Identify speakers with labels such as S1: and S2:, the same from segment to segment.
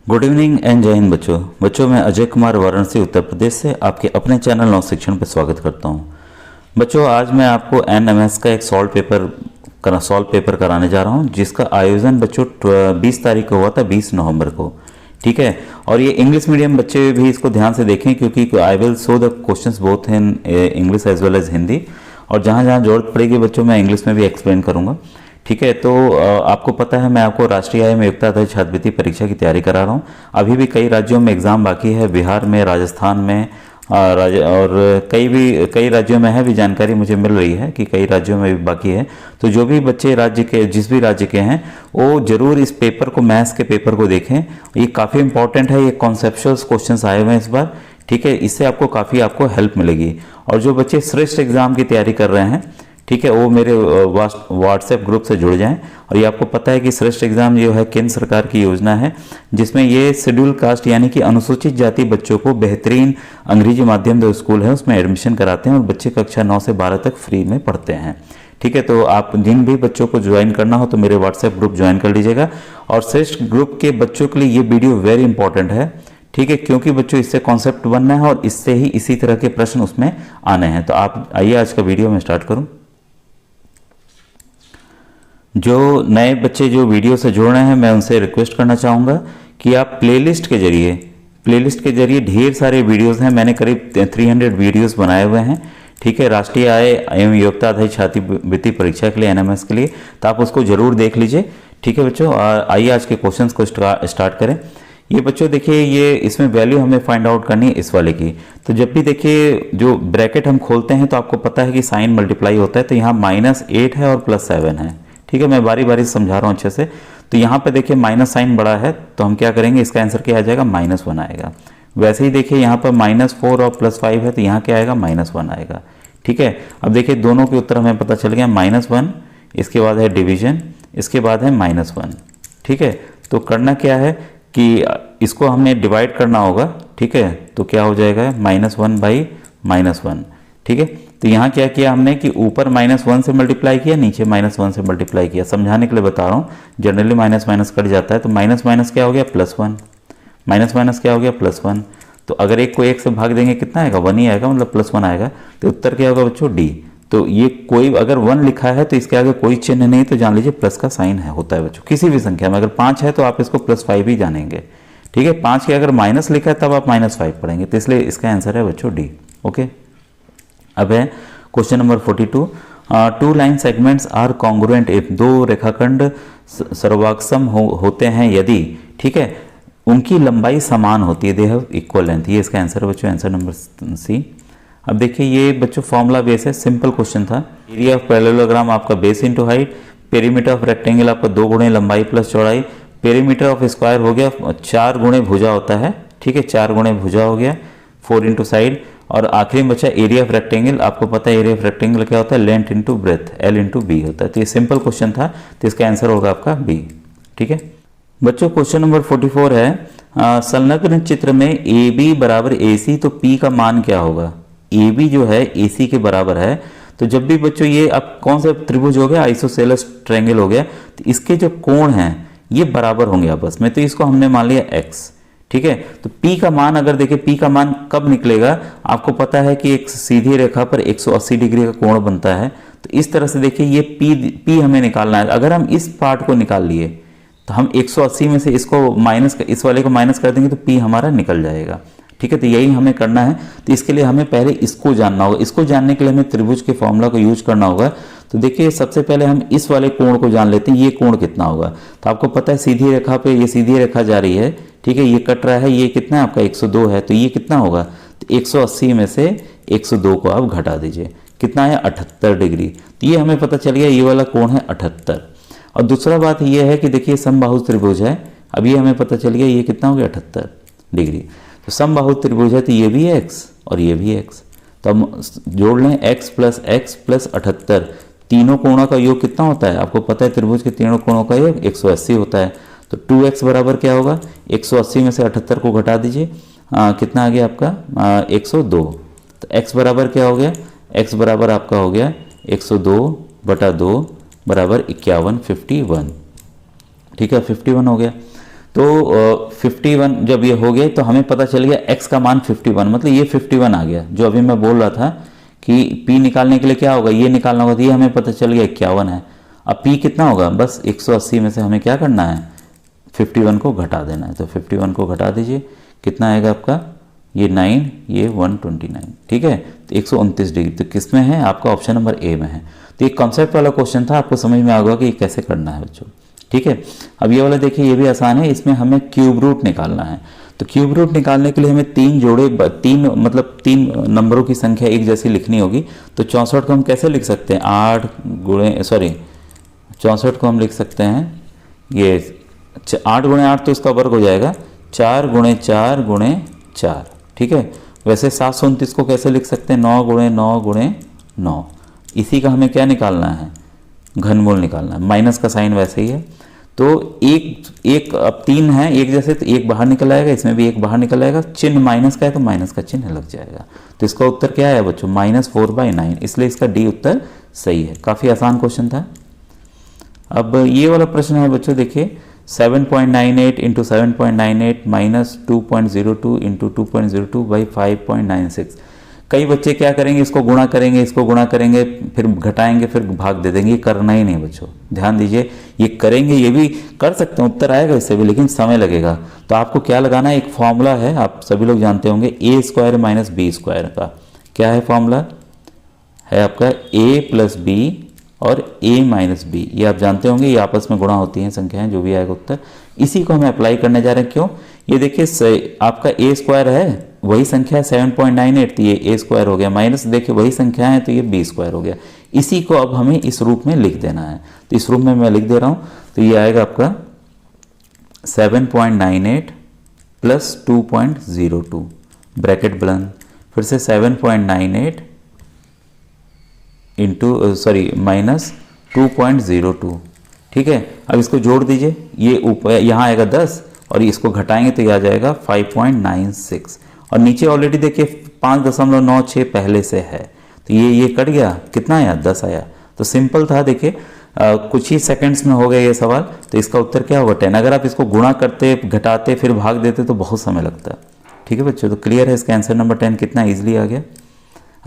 S1: Good evening and जय हिंद बच्चों मैं अजय कुमार वाराणसी उत्तर प्रदेश से आपके अपने चैनल नौ शिक्षण पर स्वागत करता हूं। बच्चों आज मैं आपको एनएमएस का एक सॉल्व पेपर कराने जा रहा हूं, जिसका आयोजन बच्चों 20 तारीख को हुआ था, 20 नवंबर को। ठीक है, और ये इंग्लिश मीडियम बच्चे भी इसको ध्यान से देखें, क्योंकि I will show the questions both in English as well as Hindi, और जहाँ जहाँ जरूरत पड़ेगी बच्चों मैं इंग्लिश में भी एक्सप्लेन करूँगा। ठीक है, तो आपको पता है मैं आपको राष्ट्रीय आय में युक्त आधारित छात्रवृत्ति परीक्षा की तैयारी करा रहा हूँ। अभी भी कई राज्यों में एग्ज़ाम बाकी है, बिहार में, राजस्थान में और कई राज्यों में है भी, जानकारी मुझे मिल रही है कि कई राज्यों में भी बाकी है। तो जो भी बच्चे जिस भी राज्य के हैं वो जरूर इस पेपर को, मैथ्स के पेपर को देखें। ये काफ़ी इंपॉर्टेंट है, ये कॉन्सेप्चुअल क्वेश्चंस आए हुए हैं इस बार। ठीक है, इससे आपको हेल्प मिलेगी। और जो बच्चे श्रेष्ठ एग्जाम की तैयारी कर रहे हैं, ठीक है, वो मेरे व्हाट्सएप ग्रुप से जुड़ जाएं। और ये आपको पता है कि श्रेष्ठ एग्जाम जो है केंद्र सरकार की योजना है, जिसमें ये शेड्यूल कास्ट यानी कि अनुसूचित जाति बच्चों को बेहतरीन अंग्रेजी माध्यम जो स्कूल है उसमें एडमिशन कराते हैं, और बच्चे कक्षा 9 से 12 तक फ्री में पढ़ते हैं। ठीक है, तो आप जिन भी बच्चों को ज्वाइन करना हो तो मेरे व्हाट्सएप ग्रुप ज्वाइन कर लीजिएगा। और श्रेष्ठ ग्रुप के बच्चों के लिए ये वीडियो वेरी इंपॉर्टेंट है। ठीक है, क्योंकि बच्चों इससे कॉन्सेप्ट बनना है और इससे ही इसी तरह के प्रश्न उसमें आने हैं। तो आप आइए आज का वीडियो मैं स्टार्ट करूं। जो नए बच्चे जो वीडियो से जुड़ रहे हैं, मैं उनसे रिक्वेस्ट करना चाहूँगा कि आप प्लेलिस्ट के जरिए ढेर सारे वीडियोस हैं, मैंने करीब 300 वीडियोस बनाए हुए हैं। ठीक है, राष्ट्रीय आय एवं योग्यता आधारित छात्रवृत्ति परीक्षा के लिए, एनएमएस के लिए, तो आप उसको जरूर देख लीजिए। ठीक है बच्चों, आइए आज के क्वेश्चंस को स्टार्ट करें। ये बच्चों देखिए, ये इसमें वैल्यू हमें फाइंड आउट करनी है इस वाले की। तो जब भी देखिए जो ब्रैकेट हम खोलते हैं तो आपको पता है कि साइन मल्टीप्लाई होता है, तो यहाँ -8 है और +7 है। ठीक है, मैं बारी बारी समझा रहा हूँ अच्छे से। तो यहाँ पे देखिए माइनस साइन बड़ा है, तो हम क्या करेंगे, इसका आंसर क्या आ जाएगा, -1 आएगा। वैसे ही देखिए यहाँ पर -4 और +5 है, तो यहाँ क्या आएगा, -1 आएगा। ठीक है, अब देखिए दोनों के उत्तर हमें पता चल गया, -1, इसके बाद है डिवीजन, इसके बाद है -1। ठीक है, तो करना क्या है कि इसको हमने डिवाइड करना होगा। ठीक है, तो क्या हो जाएगा, -1 बाई -1। ठीक है, तो यहाँ क्या किया हमने कि ऊपर -1 से मल्टीप्लाई किया, नीचे -1 से मल्टीप्लाई किया। समझाने के लिए बता रहा हूँ, जनरली माइनस माइनस कट जाता है, तो माइनस माइनस क्या हो गया, +1, माइनस माइनस क्या हो गया, +1। तो अगर एक को एक से भाग देंगे कितना आएगा, 1 ही आएगा, मतलब +1 आएगा। तो उत्तर क्या होगा बच्चों, डी। तो ये कोई अगर 1 लिखा है तो इसके आगे कोई चिन्ह नहीं, तो जान लीजिए प्लस का साइन है, होता है बच्चों किसी भी संख्या में। अगर 5 है तो आप इसको +5 ही जानेंगे। ठीक है, 5 के अगर माइनस लिखा है तब आप -5 पढ़ेंगे, तो इसलिए इसका आंसर है बच्चों डी। ओके, अब है question number 42। 2 line segments are congruent if, दो रेखाखंड सर्वाक्षम होते हैं यदि, ठीक है, उनकी लंबाई समान होती है, दे हैव इक्वल लेंथ। ये इसका आंसर है बच्चों, आंसर नंबर सी। अब देखिए ये बच्चों फॉर्मूला बेस है, सिंपल क्वेश्चन था। एरिया ऑफ पैरेललोग्राम आपका base into height, perimeter of rectangle आपका 2 गुणे लंबाई प्लस चौड़ाई, पेरीमीटर ऑफ स्क्वायर हो गया 4 गुणे भुजा होता है। ठीक है, 4 गुणे भुजा हो गया, 4 इंटू साइड, और आखिरी में बचा एरिया ऑफ रेक्टेंगल। आपको पता है एरिया ऑफ रेक्टेंगल क्या होता है, length into breadth, L into B होता है। तो ये सिंपल क्वेश्चन था, तो इसका आंसर होगा आपका बी। ठीक है बच्चों, क्वेश्चन नंबर 44 है, संलग्न चित्र में ए बी बराबर ए सी, तो पी का मान क्या होगा। ए बी जो है ए सी के बराबर है, तो जब भी बच्चों ये अब कौन सा त्रिभुज हो गया, आइसोसेलेस ट्रायंगल हो गया, तो इसके जो कोण हैं ये बराबर होंगे आपस में, तो इसको हमने मान लिया x। ठीक है, तो P का मान अगर देखें, P का मान कब निकलेगा, आपको पता है कि एक सीधी रेखा पर 180 डिग्री का कोण बनता है। तो इस तरह से देखिए ये P हमें निकालना है। अगर हम इस पार्ट को निकाल लिए तो हम 180 में से इसको इस वाले को माइनस कर देंगे तो P हमारा निकल जाएगा। ठीक है, तो यही हमें करना है। तो इसके लिए हमें पहले इसको जानना होगा। इसको जानने के लिए हमें त्रिभुज के फॉर्मूला को यूज करना होगा। तो देखिए सबसे पहले हम इस वाले कोण को जान लेते हैं, ये कोण कितना होगा। तो आपको पता है सीधी रेखा पे ये सीधी रेखा जा रही है, ठीक है, ये कट रहा है, ये कितना है आपका 102 है, तो ये कितना होगा, तो 180 में से 102 को आप घटा दीजिए, कितना है 78 डिग्री। तो ये हमें पता चल गया, ये वाला कोण है 78। और दूसरा बात ये है कि देखिए समबाहु त्रिभुज है, अब ये हमें पता चल गया ये कितना हो गया 78 डिग्री। तो समबाहु त्रिभुज है, तो ये भी x और ये भी x, तो हम जोड़ लें x प्लस 78, तीनों कोणों का योग कितना होता है, आपको पता है त्रिभुज के तीनों कोणों का योग 180 होता है। तो 2x बराबर क्या होगा, 180 में से 78 को घटा दीजिए, कितना आ गया आपका 102। तो x बराबर क्या हो गया, x बराबर आपका हो गया 102/2 बराबर 51, 51। ठीक है, 51 हो गया। तो 51 जब ये हो गए तो हमें पता चल गया x का मान 51, मतलब ये 51 आ गया। जो अभी मैं बोल रहा था कि p निकालने के लिए क्या होगा, ये निकालना होगा, तो ये हमें पता चल गया 51 है। अब p कितना होगा, बस 180 में से हमें क्या करना है, 51 को घटा देना है। तो 51 को घटा दीजिए, कितना आएगा आपका, ये 9, ये 129, ठीक है। तो 129 डिग्री तो किस में है, आपका ऑप्शन नंबर ए में है। तो ये कॉन्सेप्ट वाला क्वेश्चन था, आपको समझ में आ गया कि ये कैसे करना है बच्चों, ठीक है। अब ये वाला देखिए, ये भी आसान है, इसमें हमें क्यूब रूट निकालना है। तो क्यूब रूट निकालने के लिए हमें तीन नंबरों की संख्या एक जैसी लिखनी होगी। तो 64 को हम कैसे लिख सकते हैं, 64 को हम लिख सकते हैं, ये 8 गुणे 8 तो इसका वर्ग हो जाएगा, 4 गुणे 4 गुणे 4, ठीक है। वैसे 729 को कैसे लिख सकते हैं, 9 गुणे 9 गुणे 9। इसी का हमें क्या निकालना है, घनमूल निकालना है। माइनस का साइन वैसे ही है। तो एक अब 3 है एक जैसे, तो एक बाहर निकल आएगा, इसमें भी एक बाहर निकल आएगा। चिन्ह माइनस का है तो माइनस का चिन्ह लग जाएगा। तो इसका उत्तर क्या है बच्चों, -4/9, इसलिए इसका डी उत्तर सही है। काफ़ी आसान क्वेश्चन था। अब ये वाला प्रश्न है बच्चों, देखिए 7.98 × 7.98 -2.02 × 2.02/5.96। कई बच्चे क्या करेंगे, इसको गुणा करेंगे, फिर घटाएंगे, फिर भाग दे देंगे। ये करना ही नहीं बच्चों, ध्यान दीजिए। ये करेंगे, ये भी कर सकते हैं, उत्तर आएगा इससे भी, लेकिन समय लगेगा। तो आपको क्या लगाना है, एक फॉर्मूला है, आप सभी लोग जानते होंगे, a² - b² का। क्या है फॉर्मूला, है आपका a + b और a - b। ये आप जानते होंगे, ये आपस में गुणा होती हैं संख्याएं, जो भी आएगा उत्तर। इसी को हम अप्लाई करने जा रहे हैं। क्यों, ये देखिए आपका a² है, वही संख्या 7.98, तो ये a² हो गया, माइनस देखिए वही संख्या है, तो ये b² हो गया। इसी को अब हमें इस रूप में लिख देना है। तो इस रूप में मैं लिख दे रहा हूँ। तो ये आएगा आपका 7.98 + 2.02 ब्रैकेट बंद, फिर से 7.98 -2.02, ठीक है। अब इसको जोड़ दीजिए, ये ऊपर यहाँ आएगा 10 और इसको घटाएंगे तो ये आ जाएगा 5.96। और नीचे ऑलरेडी देखिए 5.96 पहले से है, तो ये कट गया, कितना आया, 10 आया। तो सिंपल था, देखिए कुछ ही सेकंड्स में हो गया ये सवाल। तो इसका उत्तर क्या होगा, 10। अगर आप इसको गुणा करते, घटाते, फिर भाग देते तो बहुत समय लगता है, ठीक है बच्चों। तो क्लियर है, इसका आंसर नंबर 10 कितना ईजिली आ गया।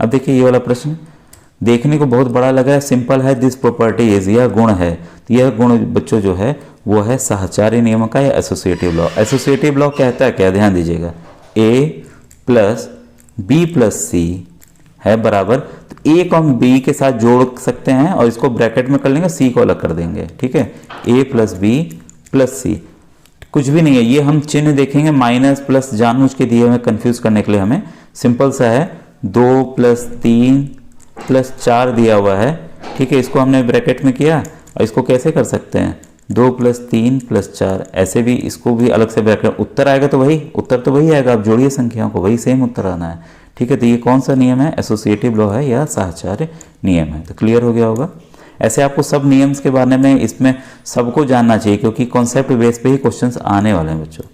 S1: अब देखिए ये वाला प्रश्न देखने को बहुत बड़ा लगा है, सिंपल है। दिस प्रॉपर्टी इज, यह गुण है। तो यह गुण बच्चों जो है वो है साहचर्य नियम का या एसोसिएटिव लॉ। एसोसिएटिव लॉ कहता है क्या, ध्यान दीजिएगा, a + b + c है बराबर। तो a को हम b के साथ जोड़ सकते हैं और इसको ब्रैकेट में कर लेंगे, c को अलग कर देंगे, ठीक है। a + b + c कुछ भी नहीं है, ये हम चिन्ह देखेंगे, माइनस प्लस जानबूझ के दिए हुए कंफ्यूज करने के लिए। हमें सिंपल सा है, 2 + 3 + 4 दिया हुआ है, ठीक है। इसको हमने ब्रैकेट में किया और इसको कैसे कर सकते हैं, 2 + 3 + 4, ऐसे भी इसको भी अलग से ब्रैकेट। उत्तर आएगा तो वही, उत्तर तो वही आएगा, आप जोड़िए संख्याओं को, वही सेम उत्तर आना है, ठीक है। तो ये कौन सा नियम है, एसोसिएटिव लॉ है या साहचर्य नियम है। तो क्लियर हो गया होगा। ऐसे आपको सब नियम्स के बारे में इसमें सबको जानना चाहिए, क्योंकि कॉन्सेप्ट बेस पे ही क्वेश्चंस आने वाले हैं बच्चों,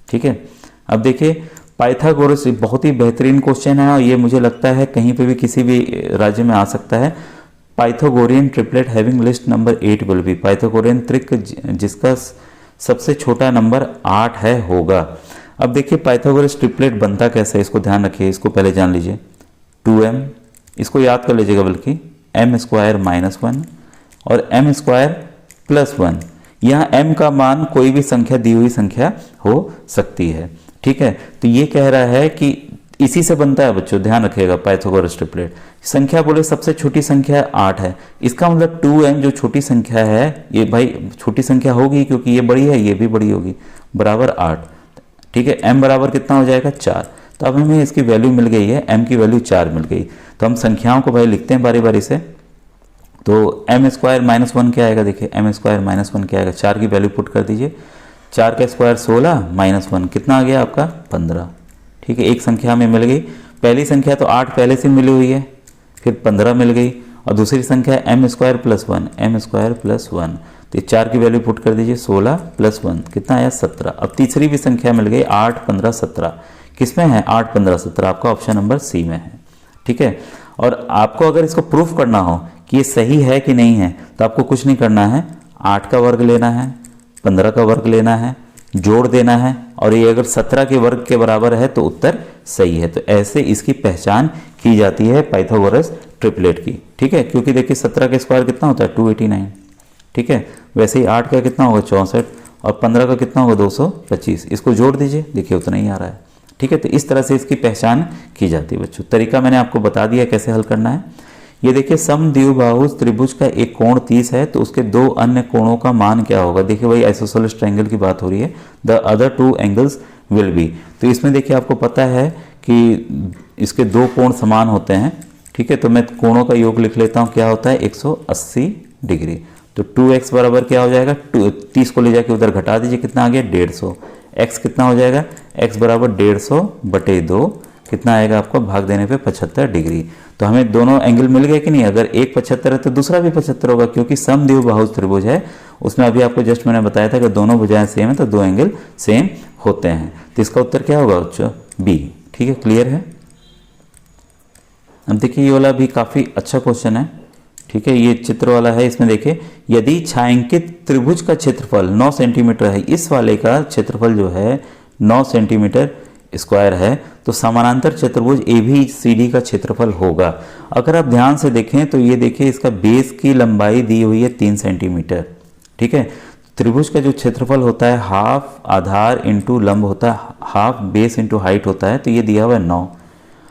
S1: ठीक है। अब देखिए पाइथागोरस बहुत ही बेहतरीन क्वेश्चन है और ये मुझे लगता है कहीं पे भी किसी भी राज्य में आ सकता है। Pythagorean triplet having list number 8 will be, Pythagorean त्रिक जिसका सबसे छोटा नंबर 8 है होगा। अब देखिए पाइथागोरस ट्रिपलेट बनता कैसे है, इसको ध्यान रखिए, इसको पहले जान लीजिए। 2m, इसको याद कर लीजिएगा, बल्कि m² - 1 और m² + 1। यहाँ m का मान कोई भी संख्या, दी हुई संख्या हो सकती है, ठीक है। तो ये कह रहा है कि इसी से बनता है बच्चों, ध्यान रखिएगा। पाइथागोरस ट्रिपलेट संख्या बोले सबसे छोटी संख्या 8 है, इसका मतलब 2m जो छोटी संख्या है, ये भाई छोटी संख्या होगी क्योंकि ये बड़ी है, ये भी बड़ी होगी, बराबर 8, ठीक है। m बराबर कितना हो जाएगा, 4। तो अब हमें इसकी वैल्यू मिल गई है, m की वैल्यू 4 मिल गई। तो हम संख्याओं को भाई लिखते हैं बारी बारी से। तो m² - 1 क्या आएगा, देखिए m² - 1 क्या आएगा, 4 की वैल्यू पुट कर दीजिए। 4 का स्क्वायर 16 - 1 कितना आ गया आपका, 15, ठीक है। एक संख्या हमें मिल गई, पहली संख्या तो 8 पहले से मिली हुई है, फिर 15 मिल गई, और दूसरी संख्या है m² + 1, m² + 1। तो 4 की वैल्यू पुट कर दीजिए, 16 + 1 कितना आया, 17। अब तीसरी भी संख्या मिल गई, 8, 15, 17, किस में है, 8, 15, 17, आपका ऑप्शन नंबर सी में है, ठीक है। और आपको अगर इसको प्रूफ करना हो कि ये सही है कि नहीं है, तो आपको कुछ नहीं करना है, 8 का वर्ग लेना है, 15 का वर्ग लेना है, जोड़ देना है, और ये अगर 17 के वर्ग के बराबर है तो उत्तर सही है। तो ऐसे इसकी पहचान की जाती है पाइथागोरस ट्रिपलेट की। ठीक है, क्योंकि देखिए 17 का स्क्वायर कितना होता है 289। ठीक है, वैसे ही 8 का कितना होगा 64, और 15 का कितना होगा 225। इसको जोड़ दीजिए, देखिए उतना ही आ रहा है। ठीक है, तो इस तरह से इसकी पहचान की जाती है बच्चों। तरीका मैंने आपको बता दिया कैसे हल करना है। ये देखिए समद्विबाहुज त्रिभुज का एक कोण 30 है, तो उसके दो अन्य कोणों का मान क्या होगा। देखिए भाई आइसोसेलेस ट्रायंगल की बात हो रही है, the other two angles will be. तो इसमें देखिए आपको पता है कि इसके दो कोण समान होते हैं। ठीक है, तो मैं कोणों का योग लिख लेता हूँ, क्या होता है 180 डिग्री। तो 2x बराबर क्या हो जाएगा, 30 को ले जाके उधर घटा दीजिए, कितना आ गया 150। x कितना हो जाएगा, x बराबर 150/2, कितना आएगा आपको भाग देने पे 75 डिग्री। तो हमें दोनों एंगल मिल गए कि नहीं। अगर एक 75 है तो दूसरा भी 75 होगा, क्योंकि समद्विबाहुज त्रिभुज है। उसमें अभी आपको जस्ट मैंने बताया था कि दोनों भुजाएं सेम है तो दो एंगल सेम होते हैं। तो इसका उत्तर क्या होगा बच्चों, बी। ठीक है, क्लियर है। अब देखिए ये वाला भी काफ़ी अच्छा क्वेश्चन है। ठीक है, ये चित्र वाला है। इसमें देखिए यदि छायांकित त्रिभुज का क्षेत्रफल 9 सेंटीमीटर है, इस वाले का क्षेत्रफल जो है 9 सेंटीमीटर स्क्वायर है, तो समानांतर चतुर्भुज ABCD का क्षेत्रफल होगा। अगर आप ध्यान से देखें तो ये देखिए इसका बेस की लंबाई दी हुई है 3 सेंटीमीटर। ठीक है, त्रिभुज का जो क्षेत्रफल होता है हाफ आधार इंटू लंब होता है, हाफ बेस इंटू हाइट होता है। तो ये दिया हुआ है 9,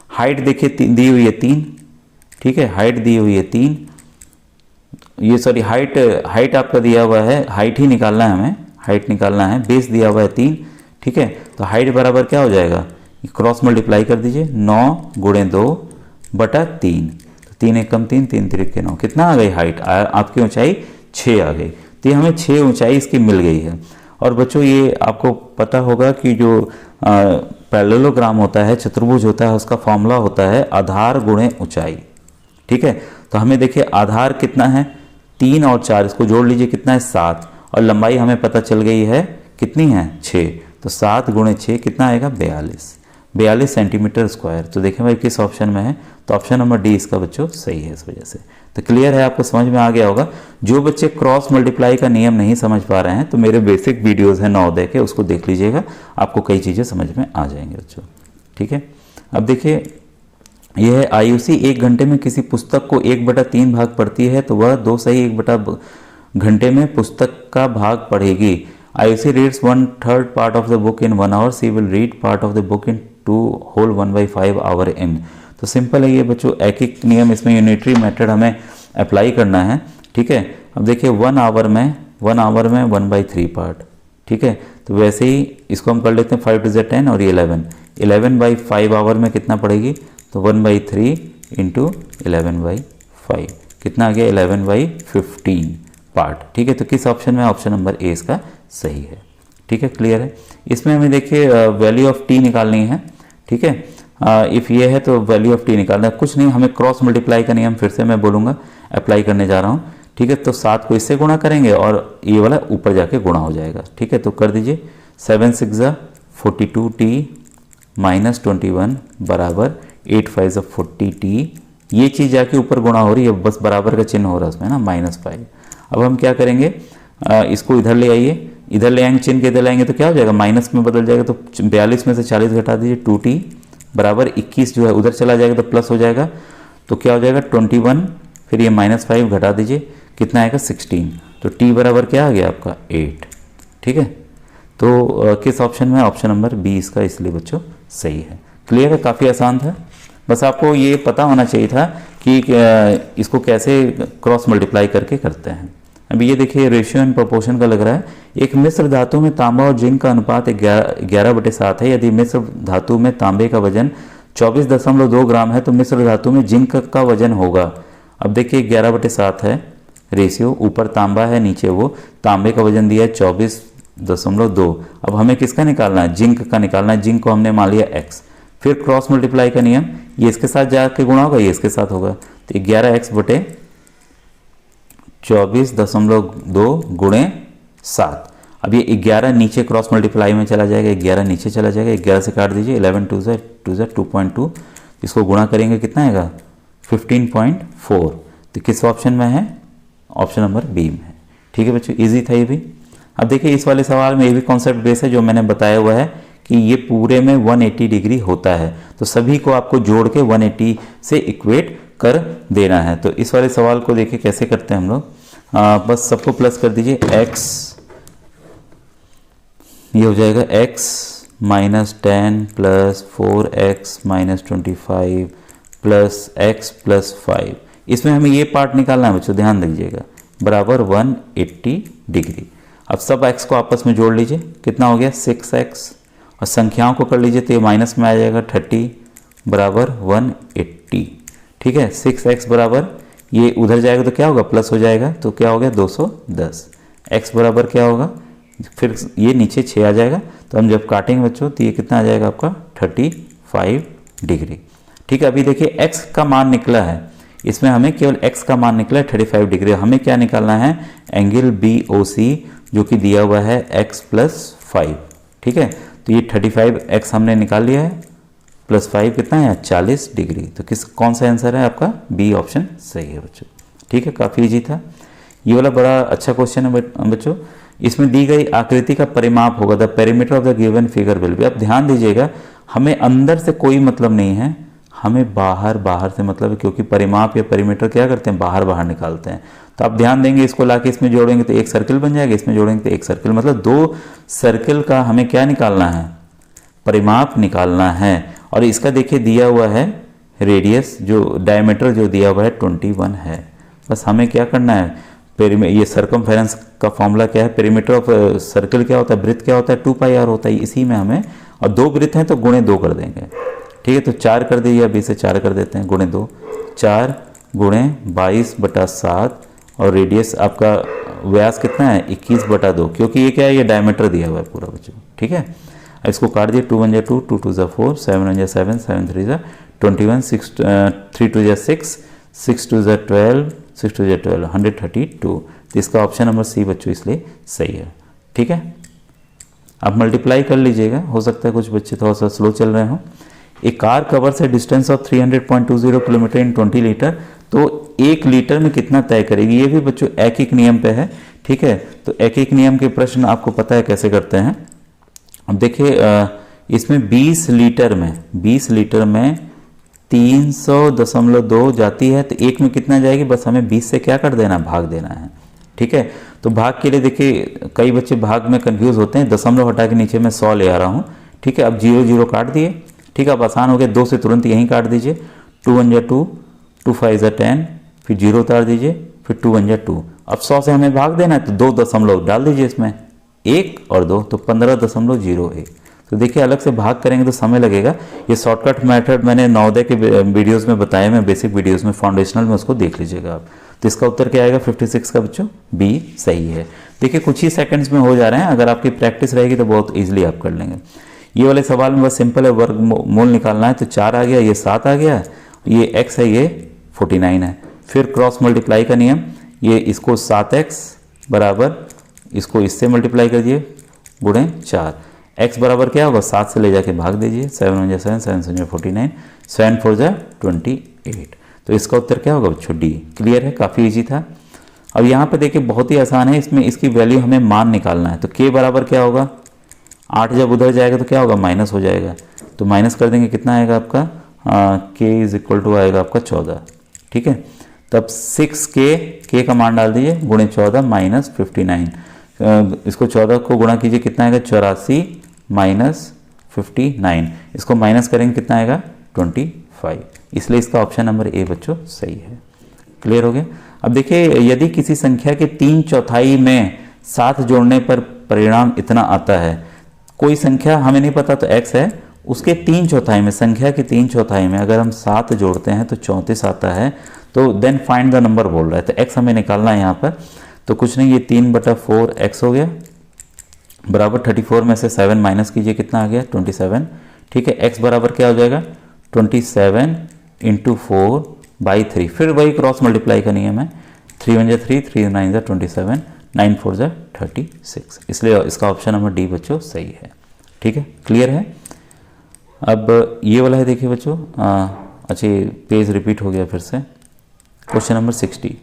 S1: हाइट देखिए दी हुई है 3। ठीक है, हाइट दी हुई है 3, ये सॉरी हाइट आपका दिया हुआ है, हाइट ही निकालना है हमें, हाइट निकालना है। बेस दिया हुआ है 3। ठीक है, तो हाइट बराबर क्या हो जाएगा, क्रॉस मल्टीप्लाई कर दीजिए, 9 × 2/3। तो 3 एकम 3, 3 तिरिके 9, कितना आ गई हाइट, आपकी ऊंचाई 6 आ गई। तो ये हमें 6 ऊंचाई इसकी मिल गई है। और बच्चों ये आपको पता होगा कि जो पैरेललोग्राम होता है, चतुर्भुज होता है, उसका फॉर्मूला होता है आधार गुणे ऊंचाई। ठीक है, तो हमें देखिए आधार कितना है 3 और 4, इसको जोड़ लीजिए कितना है 7, और लंबाई हमें पता चल गई है कितनी है 6। तो 7 × 6 कितना आएगा 42 सेंटीमीटर स्क्वायर। तो देखें भाई किस ऑप्शन में है, तो ऑप्शन नंबर डी इसका बच्चों सही है इस वजह से। तो क्लियर है, आपको समझ में आ गया होगा। जो बच्चे क्रॉस मल्टीप्लाई का नियम नहीं समझ पा रहे हैं तो मेरे बेसिक वीडियोस हैं नवोदय के, उसको देख लीजिएगा, आपको कई चीज़ें समझ में आ जाएंगे बच्चों। ठीक है, अब देखिए यह है आयुषी 1 घंटे में किसी पुस्तक को 1/3 भाग पढ़ती है, तो वह 2 सही 1 घंटे में पुस्तक का भाग पढ़ेगी। Ayushi reads 1/3 part of the book in 1 hour, she will read part of the book in 2/1/5 hour in. तो सिंपल है ये बच्चों, एक एक नियम, इसमें यूनिटरी मेथड हमें अप्लाई करना है। ठीक है, अब देखिए 1 आवर में 1/3 पार्ट। ठीक है, तो वैसे ही इसको हम कर लेते हैं 5 × 10 और ये 11/5 आवर में कितना पड़ेगी, तो 1/3 × 11/5 कितना आ गया 11/15 पार्ट। ठीक है, तो किस ऑप्शन में, ऑप्शन नंबर ए इसका सही है। ठीक है, क्लियर है। इसमें हमें देखिए वैल्यू ऑफ टी निकालनी है। ठीक है, इफ़ ये है तो वैल्यू ऑफ टी निकालना है, कुछ नहीं, हमें क्रॉस मल्टीप्लाई का नियम फिर से मैं बोलूँगा अप्लाई करने जा रहा हूँ। ठीक है, तो 7 को इससे गुणा करेंगे और ये वाला ऊपर जाके गुणा हो जाएगा। ठीक है, तो कर दीजिए 7 × 6 = 42t - 21 बराबर 8 × 5 = 40t। ये चीज़ जाके ऊपर गुणा हो रही है, बस बराबर का चिन्ह हो रहा है उसमें ना -5। अब हम क्या करेंगे, इसको इधर ले आइए, इधर ले आएंगे, चिन्ह के इधर लाएंगे तो क्या हो जाएगा माइनस में बदल जाएगा। तो 42 में से 40 घटा दीजिए, 2t बराबर 21 जो है उधर चला जाएगा तो प्लस हो जाएगा, तो क्या हो जाएगा 21, फिर ये -5 घटा दीजिए, कितना आएगा 16। तो t बराबर क्या आ गया आपका 8। ठीक है, तो किस ऑप्शन में, ऑप्शन नंबर बी इसका इसलिए बच्चों सही है। क्लियर है, काफ़ी आसान था, बस आपको ये पता होना चाहिए था कि इसको कैसे क्रॉस मल्टीप्लाई करके करते हैं। अभी ये देखिए रेशियो एंड प्रोपोर्शन का लग रहा है। एक मिश्र धातु में तांबा और जिंक का अनुपात 11/7 है। यदि मिश्र धातु में तांबे का वजन 24.2 ग्राम है तो मिश्र धातु में जिंक का वजन होगा। अब देखिए 11/7 है रेशियो, ऊपर तांबा है, नीचे वो तांबे का वजन दिया है 24.2। अब हमें किसका निकालना है, जिंक का निकालना है। जिंक को हमने मान लिया x, फिर क्रॉस मल्टीप्लाई का नियम, ये इसके साथ जाके गुणा होगा, ये इसके साथ होगा, तो 11x/24.2 × 7। अब ये 11 नीचे क्रॉस मल्टीप्लाई में चला जाएगा, 11 नीचे चला जाएगा, 11 से काट दीजिए, 11 2 = 2.2, इसको गुणा करेंगे कितना आएगा 15.4। तो किस ऑप्शन में है, ऑप्शन नंबर बी में है। ठीक है बच्चों, इजी था ये भी। अब देखिए इस वाले सवाल में ये भी कॉन्सेप्ट बेस है जो मैंने बताया हुआ है कि ये पूरे में 180 डिग्री होता है, तो सभी को आपको जोड़ के 180 से इक्वेट कर देना है। तो इस वाले सवाल को देखिए कैसे करते हैं हम लोग। बस सबको प्लस कर दीजिए, x ये हो जाएगा x minus 10 plus 4x minus 25 plus x plus 5। इसमें हमें ये पार्ट निकालना है बच्चों, ध्यान दीजिएगा, बराबर 180 डिग्री। अब सब x को आपस में जोड़ लीजिए, कितना हो गया 6x, और संख्याओं को कर लीजिए तो ये माइनस में आ जाएगा 30 बराबर 180। ठीक है, 6x बराबर ये उधर जाएगा तो क्या होगा प्लस हो जाएगा, तो क्या हो गया 210। x बराबर क्या होगा, फिर ये नीचे 6 आ जाएगा, तो हम जब काटेंगे बच्चों तो ये कितना आ जाएगा आपका 35 डिग्री। ठीक है, अभी देखिए x का मान निकला है, इसमें हमें केवल x का मान निकला है 35 डिग्री। हमें क्या निकालना है, एंगल BOC जो कि दिया हुआ है x प्लस 5। ठीक है, तो ये 35x हमने निकाल लिया है, प्लस 5 कितना है 40 डिग्री। तो कौन सा आंसर है आपका, बी ऑप्शन सही है बच्चों। ठीक है, काफ़ी इजी था, ये वाला बड़ा अच्छा क्वेश्चन है बच्चों। इसमें दी गई आकृति का परिमाप होगा, the perimeter of the given figure will be. अब ध्यान दीजिएगा, हमें अंदर से कोई मतलब नहीं है, हमें बाहर से मतलब है, क्योंकि परिमाप या पेरीमीटर क्या करते हैं, बाहर निकालते हैं। तो आप ध्यान देंगे, इसको लाके इसमें जोड़ेंगे तो एक सर्किल बन जाएगा, इसमें जोड़ेंगे तो एक सर्किल, मतलब 2 सर्किल का हमें क्या निकालना है, परिमाप निकालना है। और इसका देखिए दिया हुआ है रेडियस, जो डायमीटर जो दिया हुआ है 21 है। बस हमें क्या करना है, ये सर्कमफेरेंस का फॉर्मूला क्या है, पेरीमीटर ऑफ सर्कल क्या होता है, वृत्त क्या होता है 2πr होता है, इसी में हमें, और 2 वृत्त हैं तो गुणे 2 कर देंगे। ठीक है, तो 4 कर दीजिए, अभी से 4 कर देते हैं, गुणे 2, 4 गुणे 22/7, और रेडियस आपका व्यास कितना है 21/2, क्योंकि ये क्या है, ये डायमीटर दिया हुआ है पूरा बच्चों। ठीक है, इसको काट दिए, 2 1 2, 2 2 4, 7 1 7, 7 3 21, 3 2 6, 6 2 12, 6 2 12, 132। तो इसका ऑप्शन नंबर सी बच्चों इसलिए सही है। ठीक है, आप मल्टीप्लाई कर लीजिएगा, हो सकता है कुछ बच्चे थोड़ा सा स्लो चल रहे हों। एक car covers A distance of 300.20 kilometre in 20 litre, तो 1 लीटर में कितना तय करेगी, ये भी बच्चों एक नियम पे है। ठीक है, तो एक नियम के प्रश्न आपको पता है कैसे करते हैं। अब देखिए इसमें 20 लीटर में 300.2 जाती है, तो 1 में कितना जाएगी, बस हमें 20 से क्या कर देना, भाग देना है। ठीक है, तो भाग के लिए देखिए कई बच्चे भाग में कंफ्यूज होते हैं, दशमलव हटा के नीचे मैं 100 ले आ रहा हूँ। ठीक है, अब 0 0 काट दिए। ठीक है, अब आसान हो गया, 2 से तुरंत यहीं काट दीजिए, 2 1 2, 2 5 10, फिर 0 उतार दीजिए, फिर 2 1 2। अब 100 से हमें भाग देना है, तो 2 दशमलव डाल दीजिए इसमें, 1 और 2, तो 15.01। तो देखिए अलग से भाग करेंगे तो समय लगेगा। ये शॉर्टकट मेथड मैंने नवोदय के वीडियोस में बताया, मैं बेसिक वीडियोस में, फाउंडेशनल में, उसको देख लीजिएगा आप। तो इसका उत्तर क्या आएगा 56 का बच्चों, बी सही है। देखिए कुछ ही सेकंड्स में हो जा रहे हैं, अगर आपकी प्रैक्टिस रहेगी तो बहुत ईजिली आप कर लेंगे। ये वाले सवाल में बस सिंपल है, वर्गमूल निकालना है, तो 4 आ गया, ये 7 आ गया, ये x है, ये 49 है। फिर क्रॉस मल्टीप्लाई का नियम, ये इसको 7x बराबर इसको इससे मल्टीप्लाई कर दिए गुणे 4, x बराबर क्या होगा 7 से ले जाके भाग दीजिए, 7 1 7, 7 7 49, 7 4 28। तो इसका उत्तर क्या होगा बच्चों, डी। क्लियर है, काफ़ी इजी था। अब यहाँ पे देखिए बहुत ही आसान है, इसमें इसकी वैल्यू हमें मान निकालना है। तो k बराबर क्या होगा, 8 जब उधर जाएगा तो क्या होगा, माइनस हो जाएगा, तो माइनस कर देंगे, कितना आएगा आपका k इज इक्वल टू आएगा आपका 14। ठीक है, तब 6k का मान डाल दीजिए, गुणे 14 माइनस 59, इसको 14 को गुणा कीजिए, कितना आएगा 84 माइनस 59, इसको माइनस करेंगे कितना आएगा 25, इसलिए इसका ऑप्शन नंबर ए बच्चों सही है। क्लियर हो गया। अब देखिए यदि किसी संख्या के 3/4 में 7 जोड़ने पर परिणाम इतना आता है, कोई संख्या हमें नहीं पता तो x है, उसके 3/4 में, संख्या के 3/4 में अगर हम 7 जोड़ते हैं तो 34 आता है, तो देन फाइंड द नंबर बोल रहा है, तो x हमें निकालना है यहाँ पर। तो कुछ नहीं, ये 3/4 x हो गया, बराबर 34 में से 7 माइनस कीजिए, कितना आ गया 27। ठीक है, x बराबर क्या हो जाएगा 27 × 4/3, फिर वही क्रॉस मल्टीप्लाई का नियम है, 3 1 3, 3 9 27, 9 4 36, इसलिए इसका ऑप्शन नंबर डी बच्चों सही है। ठीक है, क्लियर है। अब ये वाला है, देखिए बच्चों, अच्छा पेज रिपीट हो गया फिर से। क्वेश्चन नंबर 60,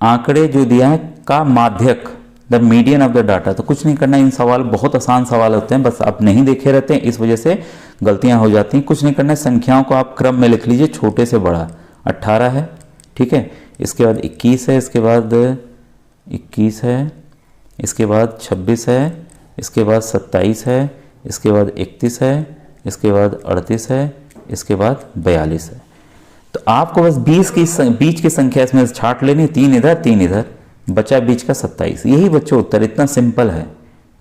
S1: आंकड़े जो दिया है का माध्यक the median of the data. तो कुछ नहीं करना, इन सवाल बहुत आसान सवाल होते हैं, बस आप नहीं देखे रहते हैं, इस वजह से गलतियां हो जाती हैं। कुछ नहीं करना है, संख्याओं को आप क्रम में लिख लीजिए छोटे से बड़ा। 18 है, ठीक है, इसके बाद 21 है, इसके बाद 21 है, इसके बाद 26 है, इसके बाद 27 है, इसके बाद 31 है, इसके बाद 38 है, इसके बाद 42 है। तो आपको बस 20 की बीच की संख्या इसमें छांट लेनी, 3 इधर 3 इधर, बचा बीच का 27। यही बच्चों उत्तर, इतना सिंपल है।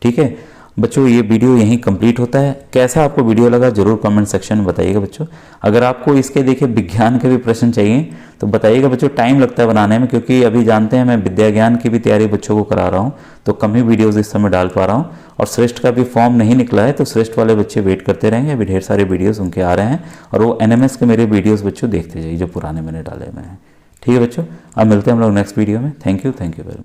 S1: ठीक है बच्चों, ये वीडियो यहीं कंप्लीट होता है। कैसा आपको वीडियो लगा जरूर कमेंट सेक्शन में बताइएगा बच्चों। अगर आपको इसके देखिए विज्ञान के भी प्रश्न चाहिए तो बताइएगा बच्चों। टाइम लगता है बनाने में, क्योंकि अभी जानते हैं मैं विद्या ज्ञान की भी तैयारी बच्चों को करा रहा हूँ, तो कम ही वीडियोज़ इस समय डाल पा रहा हूँ। और श्रेष्ठ का भी फॉर्म नहीं निकला है, तो श्रेष्ठ वाले बच्चे वेट करते रहेंगे, अभी ढेर सारे वीडियोज़ उनके आ रहे हैं। और वो NMS के मेरे वीडियोज़ बच्चों देखते जाइए जो पुराने मैंने डाले हुए हैं। ठीक है बच्चों, अब मिलते हैं हम लोग नेक्स्ट वीडियो में। Thank you very much.